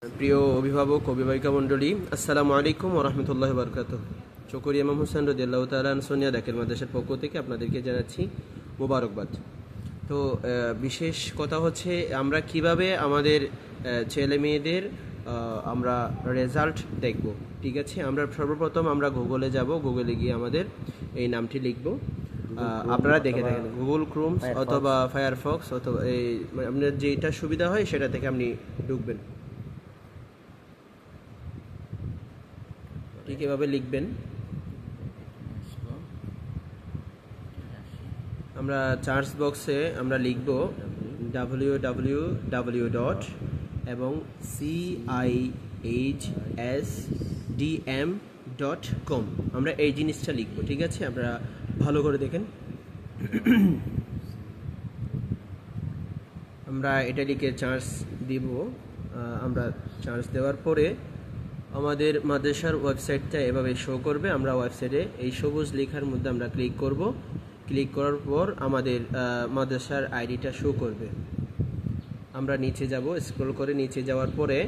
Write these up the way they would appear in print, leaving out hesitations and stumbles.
প্রিয় অভিভাবক অভিভাবিকা মণ্ডলী, আসসালামু আলাইকুম ওয়া রাহমাতুল্লাহি ওয়া বারাকাতুহু। চকরি ইমাম হোসেন রাদিয়াল্লাহু তাআলা আনহু সোনিয়া দাখিল মাদ্রাসার পক্ষ থেকে আপনাদেরকে জানাচ্ছি মোবারকবাদ। তো বিশেষ কথা হচ্ছে আমরা কিভাবে আমাদের ছেলে মেয়েদের আমরা রেজাল্ট দেখব। ঠিক আছে, আমরা সর্বপ্রথম আমরা গুগলে যাব, গুগলে গিয়ে আমাদের এই নামটি লিখব। আপনারা দেখে থাকেন গুগল ক্রোম অথবা ফায়ারফক্স অথবা এই আপনার যেটা সুবিধা হয় সেটা থেকে আপনি ঢুকবেন। ঠিক এভাবে লিখবেন। আমরা সার্চ বক্সে আমরা লিখব www. এবং CIHSDM.com। আমরা এই জিনিসটা লিখব। ঠিক আছে, আপনারা ভালো করে দেখেন। আমরা এটা লিখে চার্জ দিব। আমরা চার্জ দেওয়ার পরে আমাদের মাদ্রাসার ওয়েবসাইটটা এভাবে শো করবে। আমরা ওয়েবসাইটে এই সবুজ লেখার মধ্যে আমরা ক্লিক করব। ক্লিক করার পর আমাদের মাদ্রাসার আইডিটা শো করবে। আমরা নিচে যাব, স্ক্রল করে নিচে যাওয়ার পরে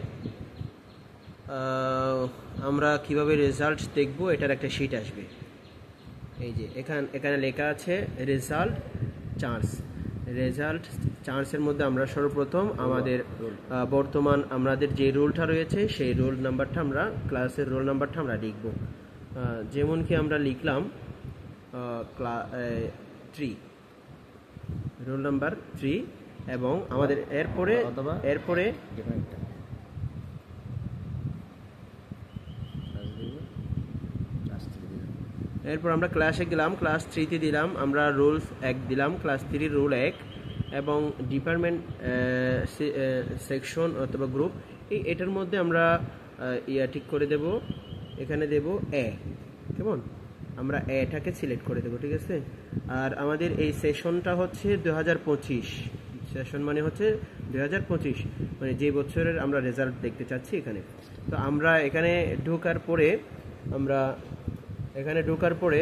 আমরা কিভাবে রেজাল্ট দেখব এটার একটা শিট আসবে। এই যে এখানে লেখা আছে রেজাল্ট চার্জের মধ্যে আমরা সর্বপ্রথম আমাদের বর্তমান আমাদের যে রোলটা রয়েছে সেই রোল নাম্বারটা আমরা ক্লাসের রোল নাম্বারটা আমরা লিখব। যেমন কি আমরা লিখলাম 3, রোল নাম্বার 3, এবং আমাদের এরপরে এরপর আমরা ক্লাসে গেলাম, ক্লাস 3তে দিলাম, আমরা রোল 1 দিলাম, ক্লাস 3 রোল 1, এবং ডিপার্টমেন্ট সেকশন অথবা গ্রুপ এটার মধ্যে আমরা ঠিক করে দেব। এখানে দেব এ, কেমন, আমরা এটাকে সিলেক্ট করে দেব। ঠিক আছে, আর আমাদের এই সেশনটা হচ্ছে 2025 সেশন, মানে হচ্ছে 2025, মানে যে বছরের আমরা রেজাল্ট দেখতে চাচ্ছি এখানে। তো আমরা এখানে ঢোকার পরে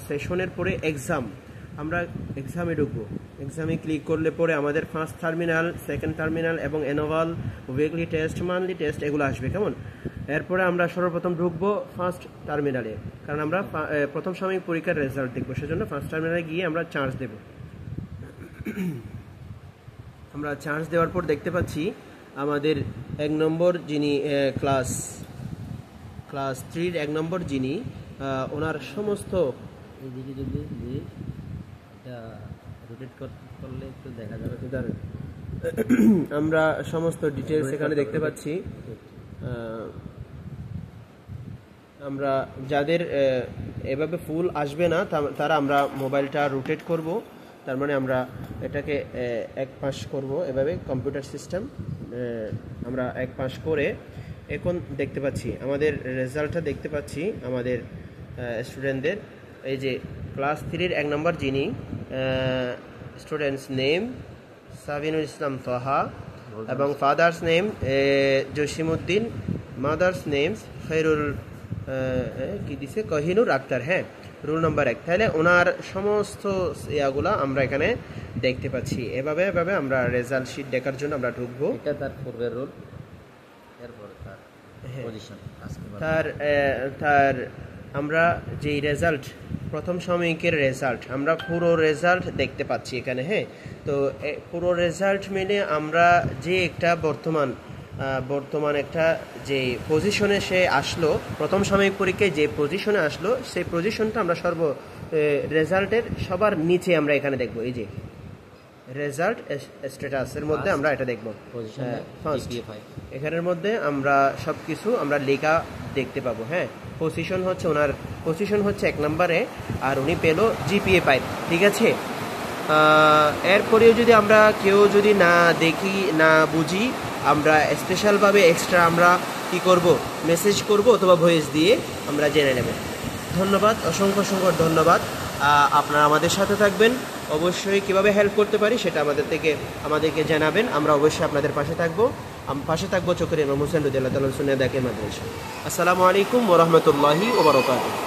সেশনের পরে এক্সাম, আমরা এক্সামে ঢুকবো। এক্সামে ক্লিক করলে পরে আমাদের ফার্স্ট টার্মিনাল, সেকেন্ড টার্মিনাল এবং annual, weekly test, monthly test এগুলো আসবে, কেমন। এরপরে আমরা সর্বপ্রথম ঢুকবো ফার্স্ট টার্মিনালে, কারণ আমরা প্রথম সাময়িক পরীক্ষার রেজাল্ট দেখবো, সেজন্য ফার্স্ট টার্মিনালে গিয়ে আমরা চার্জ দেব। আমরা চার্জ দেওয়ার পর দেখতে পাচ্ছি আমাদের 1 নম্বর যিনি ক্লাস 3 1 নম্বর যিনি, ওনার সমস্ত এইদিকে যদি এটা রোটেট করলে একটু দেখা যাবে। আমরা সমস্ত ডিটেলস এখানে দেখতে পাচ্ছি। আমরা যাদের এভাবে ফুল আসবে না তারা আমরা মোবাইলটা রোটেট করব, তার মানে আমরা এটাকে এক পাশ করব এভাবে, কম্পিউটার সিস্টেম আমরা এক পাশ করে এখন দেখতে পাচ্ছি আমাদের রেজাল্টটা দেখতে পাচ্ছি আমাদের স্টুডেন্টদের। এই যে ক্লাস 3 1 নম্বর যিনি, স্টুডেন্টস নেম সাবিনুল ইসলাম তোহা, এবং father's name Jasimuddin, mother's names Khairul Kohinoor Akhter. হ্যাঁ, রোল নাম্বার 1। তাহলে ওনার সমস্ত ইয়াগুলা আমরা এখানে দেখতে পাচ্ছি। এভাবে আমরা রেজাল্ট শিট দেখার জন্য আমরা ঢুকবো। এটা তার পূর্বের রোল, এরপর তার পজিশন, তার আমরা যেই রেজাল্ট প্রথম সাময়িকের রেজাল্ট, আমরা পুরো রেজাল্ট দেখতে পাচ্ছি এখানে। হ্যাঁ, তো পুরো রেজাল্ট মিলে আমরা যে একটা বর্তমান একটা যে পজিশনে সে আসলো, প্রথম সাময়িক পরীক্ষায় যে পজিশনে আসলো, সেই পজিশনটা আমরা রেজাল্টের সবার নিচে আমরা এখানে দেখবো। এই যে রেজাল্ট স্ট্যাটাসের মধ্যে আমরা এটা দেখবো, এখানের মধ্যে আমরা সবকিছু আমরা লেখা দেখতে পাবো। হ্যাঁ, ওনার পজিশন হচ্ছে 1 নম্বরে, আর উনি পেল GPA 5। ঠিক আছে, এরপরেও যদি আমরা কেউ যদি না দেখি না বুঝি, আমরা স্পেশালভাবে এক্সট্রা আমরা কি করব, মেসেজ করব অথবা ভয়েস দিয়ে আমরা জেনে নেব। ধন্যবাদ, অসংখ্য ধন্যবাদ। আপনারা আমাদের সাথে থাকবেন। অবশ্যই কিভাবে হেল্প করতে পারি সেটা আমাদেরকে জানাবেন। আমরা অবশ্যই আপনাদের পাশে থাকবো। চকরি ইমাম হোসেন রাদিয়াল্লাহু তাআলা সুন্নাহ দাখিল মাদ্রাসা। আসসালামু আলাইকুম ওয়া রাহমাতুল্লাহি ওয়া বারাকাতুহু।